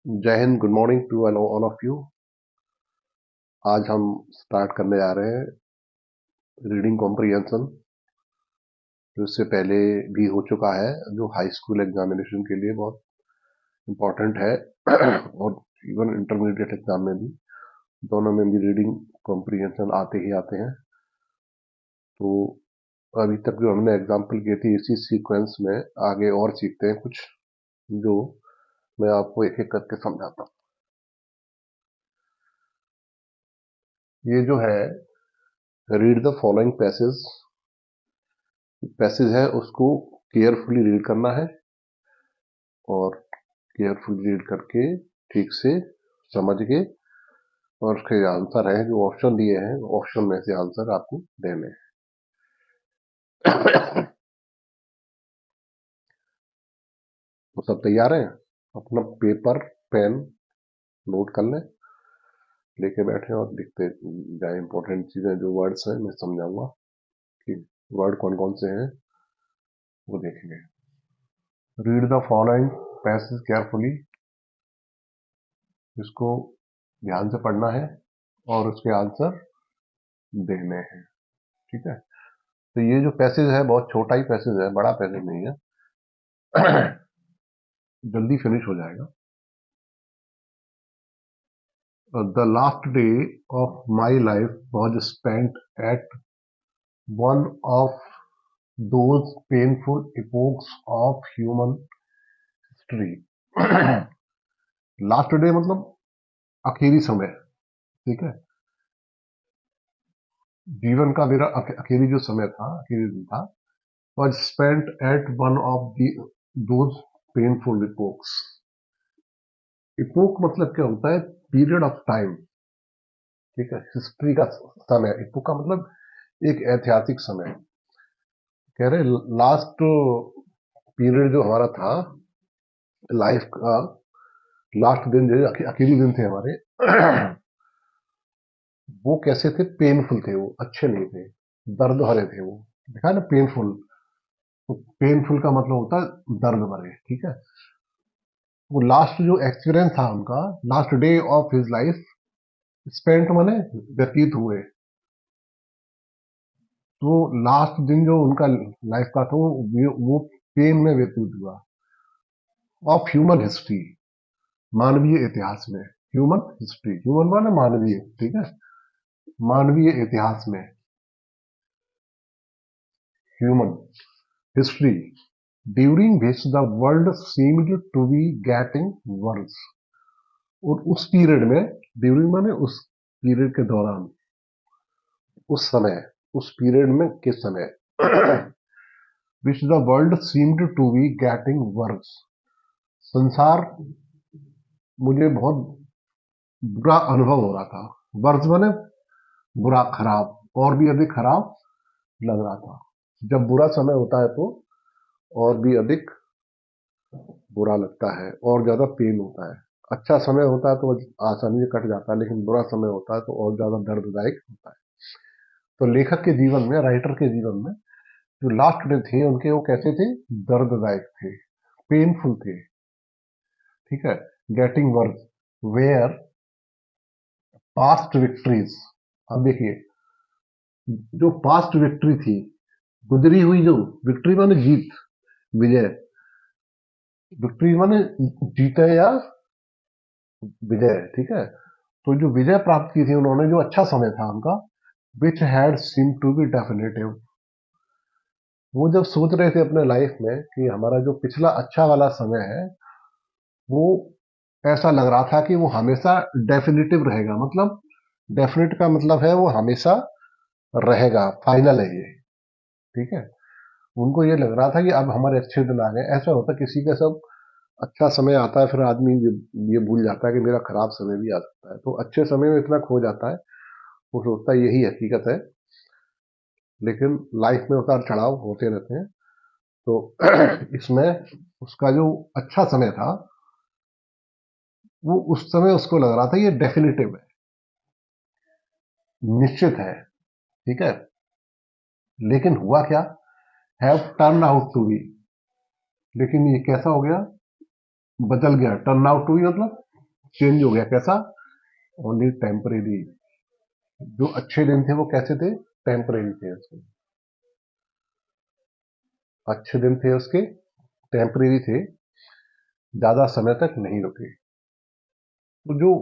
जय Hind. Good morning to all of you. आज हम स्टार्ट करने जा रहे हैं रीडिंग कॉम्प्रिहेंशन, जो इससे पहले भी हो चुका है, जो हाई स्कूल एग्जामिनेशन के लिए बहुत इम्पोर्टेंट है और इवन इंटरमीडिएट एग्जाम में भी, दोनों में भी रीडिंग कॉम्प्रिहेंशन आते ही आते हैं। तो अभी तक जो हमने एग्जाम्पल किए थे, इसी सीक्वेंस में आगे और सीखते हैं कुछ, जो मैं आपको एक एक करके समझाता हूँ। ये जो है, read the following passage passage है, उसको केयरफुली रीड करना है और केयरफुली रीड करके ठीक से समझ के, और उसके आंसर है जो ऑप्शन दिए हैं, ऑप्शन में से आंसर आपको देने हैं। तो सब तैयार हैं? अपना पेपर पेन नोट कर लें, लेके बैठे और लिखते जाए। इंपॉर्टेंट चीजें जो वर्ड्स हैं मैं समझाऊंगा कि वर्ड कौन कौन से हैं, वो देखेंगे। Read the following passage carefully, इसको ध्यान से पढ़ना है और उसके आंसर देने हैं। ठीक है? तो ये जो पैसेज है बहुत छोटा ही पैसेज है, बड़ा पैसेज नहीं है। जल्दी फिनिश हो जाएगा। The last day of my life was spent at one of those painful epochs of human history. Last day मतलब आखिरी समय। ठीक है? जीवन का मेरा आखिरी जो समय था, आखिरी दिन था, was spent at one of those painful epochs. Epoch मतलब क्या होता है? Period of time. ठीक है? हिस्ट्री का समय। इपोक का मतलब एक ऐतिहासिक समय। कह रहे लास्ट पीरियड जो हमारा था लाइफ का, लास्ट दिन जो आखिरी दिन थे हमारे, वो कैसे थे? पेनफुल थे, वो अच्छे नहीं थे, दर्द भरे थे वो। देखा ना, पेनफुल। तो पेनफुल का मतलब होता है दर्द भरे। ठीक है? वो लास्ट जो एक्सपीरियंस था उनका, last day of his life, spent माने व्यतीत हुए। तो लास्ट दिन जो उनका लाइफ का था, वो पेन में व्यतीत हुआ। ऑफ ह्यूमन हिस्ट्री, मानवीय इतिहास में। ह्यूमन हिस्ट्री, ह्यूमन माने मानवीय। ठीक है? मानवीय इतिहास में, human history, during which the world seemed to be getting worse. और उस पीरियड में, ड्यूरिंग माने उस पीरियड के दौरान, उस समय, उस पीरियड में किस समय, which the world seemed to be getting worse. संसार, मुझे बहुत बुरा अनुभव हो रहा था। वर्स माने बुरा, खराब, और भी अधिक खराब लग रहा था। जब बुरा समय होता है तो और भी अधिक बुरा लगता है और ज्यादा पेन होता है। अच्छा समय होता है तो आसानी से कट जाता है, लेकिन बुरा समय होता है तो और ज्यादा दर्ददायक होता है। तो लेखक के जीवन में, राइटर के जीवन में, जो लास्ट डे थे उनके, वो कैसे थे? दर्ददायक थे, पेनफुल थे। ठीक है? Getting worse, where past victories. अब देखिए, जो पास्ट विक्ट्री थी, गुजरी हुई जो विक्ट्री माने जीत, विजय। विक्ट्री माने जीते या विजय। ठीक है? तो जो विजय प्राप्त की थी उन्होंने, जो अच्छा समय था उनका, which had seem to be definitive. वो जब सोच रहे थे अपने लाइफ में कि हमारा जो पिछला अच्छा वाला समय है, वो ऐसा लग रहा था कि वो हमेशा डेफिनेटिव रहेगा। मतलब डेफिनेट का मतलब है वो हमेशा रहेगा, फाइनल है ये। ठीक है? उनको ये लग रहा था कि अब हमारे अच्छे दिन आ गए। ऐसा होता किसी का सब अच्छा समय आता है, फिर आदमी ये भूल जाता है कि मेरा खराब समय भी आ सकता है, तो अच्छे समय में इतना खो जाता है, वो सोचता है यही हकीकत है। लेकिन लाइफ में उतार चढ़ाव होते रहते हैं। तो इसमें उसका जो अच्छा समय था, वो उस समय उसको लग रहा था ये डेफिनेटिव है, निश्चित है। ठीक है? लेकिन हुआ क्या? Have turn out to be. लेकिन ये कैसा हो गया? बदल गया। टर्न आउट टू बी मतलब चेंज हो गया। कैसा? Only temporary. जो अच्छे दिन थे वो कैसे थे? टेम्परेरी थे उसके। अच्छे दिन थे उसके, टेम्परेरी थे, ज्यादा समय तक नहीं रुके। तो जो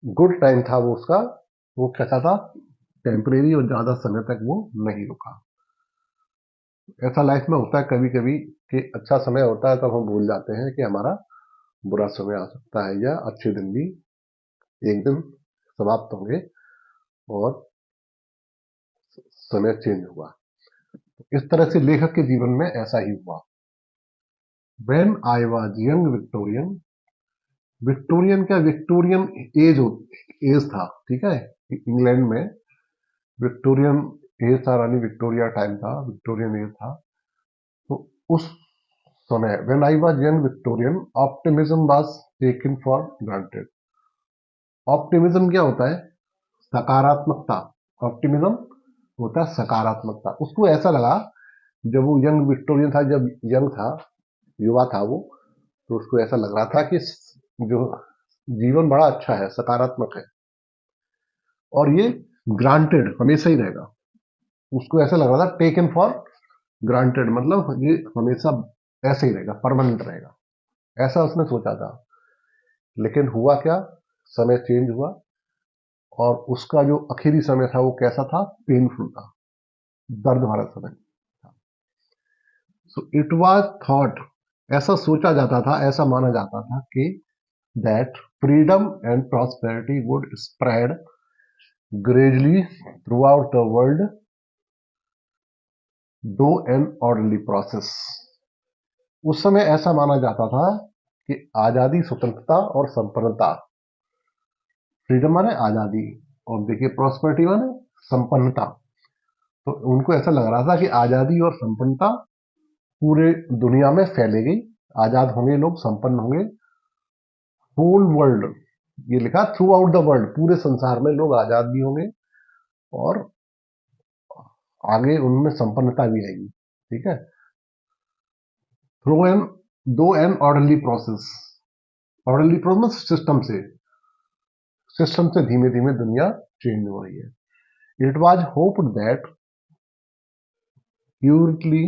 गुड टाइम था वो उसका, वो कैसा था? टेम्परेरी, और ज्यादा समय तक वो नहीं रुका। ऐसा लाइफ में होता है कभी कभी कि अच्छा समय होता है तब हम भूल जाते हैं कि हमारा बुरा समय आ सकता है, या अच्छे दिन भी एक दिन समाप्त होंगे और समय चेंज होगा। इस तरह से लेखक के जीवन में ऐसा ही हुआ। When I was young Victorian, Victorian क्या, विक्टोरियन एज एज था, ठीक है। इंग्लैंड में विक्टोरियन एज था, रानी विक्टोरिया टाइम था, विक्टोरियन एज था। तो उस समय when I was young Victorian, optimism was taken for granted. Optimism क्या होता है? सकारात्मकता। ऑप्टिमिज्म होता है सकारात्मकता। उसको ऐसा लगा, जब वो यंग विक्टोरियन था, जब यंग था, युवा था वो, तो उसको ऐसा लग रहा था कि जो जीवन बड़ा अच्छा है, सकारात्मक है, और ये ग्रांटेड हमेशा ही रहेगा। उसको ऐसा लग रहा था टेकन फॉर ग्रांटेड, मतलब ये हमेशा ऐसे ही रहेगा, परमानेंट रहेगा, ऐसा उसने सोचा था। लेकिन हुआ क्या? समय चेंज हुआ, और उसका जो आखिरी समय था वो कैसा था? पेनफुल था, दर्द भरा समय था। सो इट वाज थॉट, ऐसा सोचा जाता था, ऐसा माना जाता था कि that freedom and prosperity would spread gradually through out the world, दो एन ऑर्डरली प्रोसेस। उस समय ऐसा माना जाता था कि आजादी, स्वतंत्रता और संपन्नता, फ्रीडम माने आजादी, और देखिए प्रॉस्पेरिटी माने संपन्नता। तो उनको ऐसा लग रहा था कि आजादी और संपन्नता पूरे दुनिया में फैलेगी, आजाद होंगे लोग, संपन्न होंगे, होल वर्ल्ड, ये लिखा थ्रू आउट द वर्ल्ड, पूरे संसार में लोग आजाद भी होंगे, और आगे उनमें संपन्नता भी आएगी, ठीक है। थ्रू एन दो an orderly process, orderly process system से धीमे धीमे दुनिया चेंज हो रही है। It was hoped that purely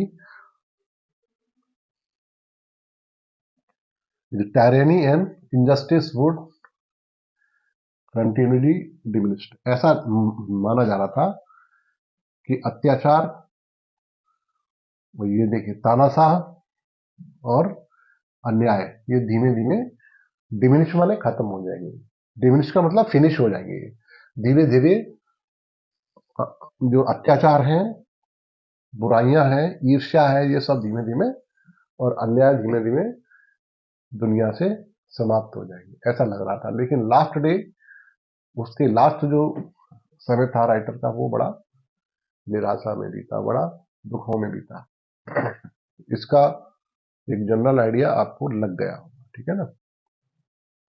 the टायरेनी and injustice would continually diminished. ऐसा माना जा रहा था कि अत्याचार, ये देखिए तानाशाह और अन्याय, ये धीमे धीमे डिमिनिश माने खत्म हो जाएंगे। डिमिनिश का मतलब फिनिश हो जाएंगे। धीरे धीरे जो अत्याचार है, बुराइयां हैं, ईर्ष्या है, ये सब धीमे धीमे, और अन्याय धीमे धीमे दुनिया से समाप्त हो जाएंगे, ऐसा लग रहा था। लेकिन लास्ट डे, उसके लास्ट जो समय था राइटर का, वो बड़ा निराशा में बीता, बड़ा दुखों में बीता। इसका एक जनरल आइडिया आपको लग गया होगा, ठीक है ना।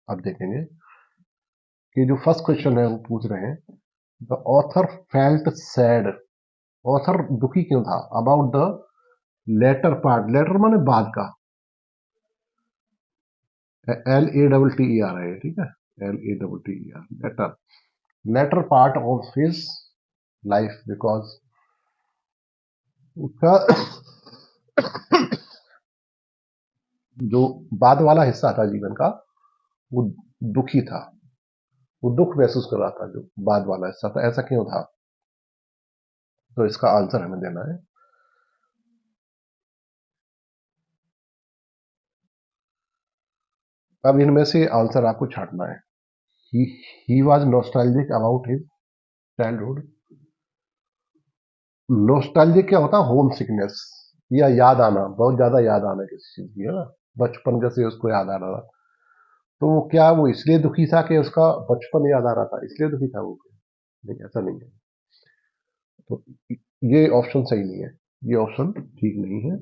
अब देखेंगे कि जो फर्स्ट क्वेश्चन है वो पूछ रहे हैं, the author felt sad, author दुखी क्यों था, about the latter part, latter माने बाद का, LATTER है, ठीक है, LATTER, latter, latter part of his life, because उसका जो बाद वाला हिस्सा था जीवन का, वो दुखी था, वो दुख महसूस कर रहा था, जो बाद वाला हिस्सा था। ऐसा क्यों था? तो इसका आंसर हमें देना है। अब इनमें से आंसर आपको छांटना है। He was nostalgic about his childhood. Nostalgic क्या होता है? होम सिकनेस, या याद आना, बहुत ज्यादा याद आना किसी चीज की, है ना, बचपन जैसे उसको याद आ रहा था। तो वो क्या, वो इसलिए दुखी था कि उसका बचपन याद आ रहा था, इसलिए दुखी था वो? नहीं, ऐसा नहीं है। तो ये ऑप्शन सही नहीं है, ये ऑप्शन ठीक नहीं है।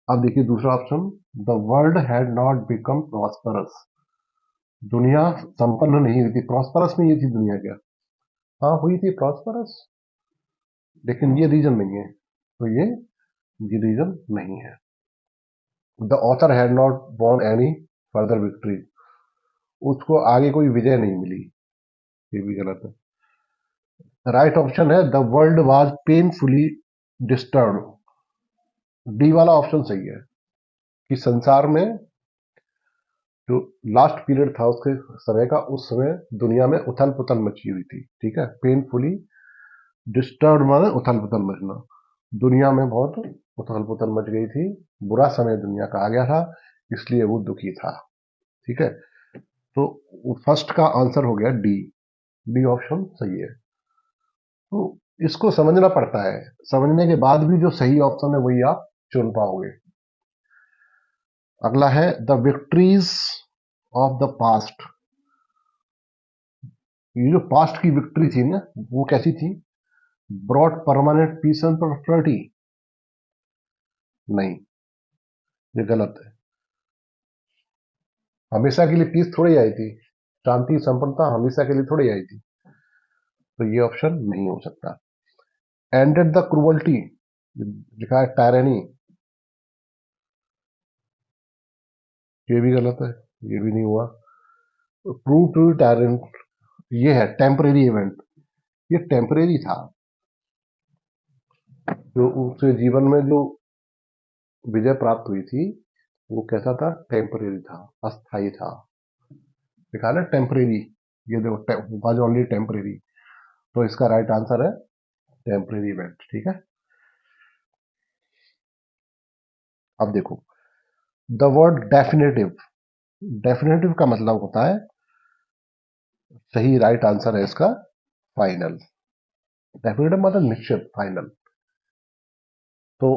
अब देखिए दूसरा option, the world had not become prosperous, दुनिया संपन्न नहीं हुई थी, प्रॉस्परस नहीं हुई थी दुनिया, क्या? हाँ हुई थी प्रॉस्परस, लेकिन ये रीजन नहीं है। तो ये रीजन नहीं है। The author had not won any further victory, उसको आगे कोई विजय नहीं मिली, ये भी गलत है। राइट ऑप्शन है the world was painfully disturb. D वाला ऑप्शन सही है कि संसार में जो लास्ट पीरियड था उसके समय का, उस समय दुनिया में उथल पुथल मची हुई थी। ठीक है, पेनफुली डिस्टर्ब माने उथल पुथल मचना, दुनिया में बहुत उथल पुथल मच गई थी, बुरा समय दुनिया का आ गया था, इसलिए वो दुखी था। ठीक है, तो फर्स्ट का आंसर हो गया डी। डी ऑप्शन सही है। तो इसको समझना पड़ता है, समझने के बाद भी जो सही ऑप्शन है वही आप चुन पाओगे। अगला है the victories of the past. ये जो पास्ट की विक्ट्री थी ना, वो कैसी थी? Broad permanent peace and prosperity? नहीं, ये गलत है। हमेशा के लिए पीस थोड़ी आई थी, शांति संपन्नता हमेशा के लिए थोड़ी आई थी, तो ये ऑप्शन नहीं हो सकता। एंडेड द क्रुअल्टी, लिखा है टायरनी, ये भी गलत है, ये भी नहीं हुआ। प्रूव टू टायरेंट, ये है टेम्परेरी इवेंट, ये टेम्परेरी था। जो उसके जीवन में जो विजय प्राप्त हुई थी वो कैसा था? टेम्परेरी था, अस्थाई था। लिखा है ना टेम्परेरी, ये देखो वाज ओनली टेम्परेरी, तो इसका राइट आंसर है टेम्परेरी इवेंट। ठीक है, अब देखो द वर्ड डेफिनेटिव। डेफिनेटिव का मतलब होता है, सही राइट आंसर है इसका फाइनल। डेफिनेटिव मतलब निश्चित, फाइनल। तो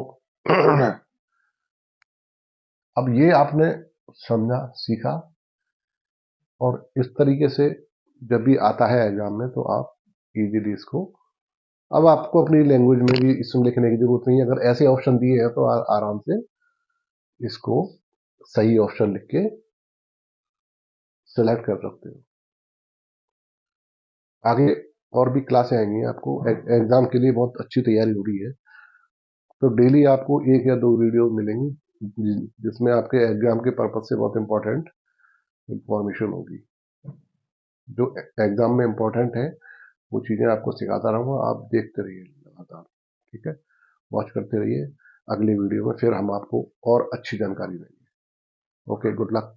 अब ये आपने समझा, सीखा, और इस तरीके से जब भी आता है एग्जाम में तो आप इजीली इसको, अब आपको अपनी लैंग्वेज में भी इसमें लिखने की जरूरत नहीं है। अगर ऐसे ऑप्शन दिए हैं तो आराम से इसको सही ऑप्शन लिख के सिलेक्ट कर सकते हो। आगे और भी क्लासें आएंगी, आपको एग्जाम के लिए बहुत अच्छी तैयारी हो रही है, तो डेली आपको एक या दो वीडियो मिलेंगी जिसमें आपके एग्जाम के पर्पज से बहुत इंपॉर्टेंट इंफॉर्मेशन होगी। जो एग्जाम में इंपॉर्टेंट है वो चीजें आपको सिखाता रहूंगा, आप देखते रहिए लगातार। ठीक है, वॉच करते रहिए। अगले वीडियो में फिर हम आपको और अच्छी जानकारी देंगे। Okay, good luck.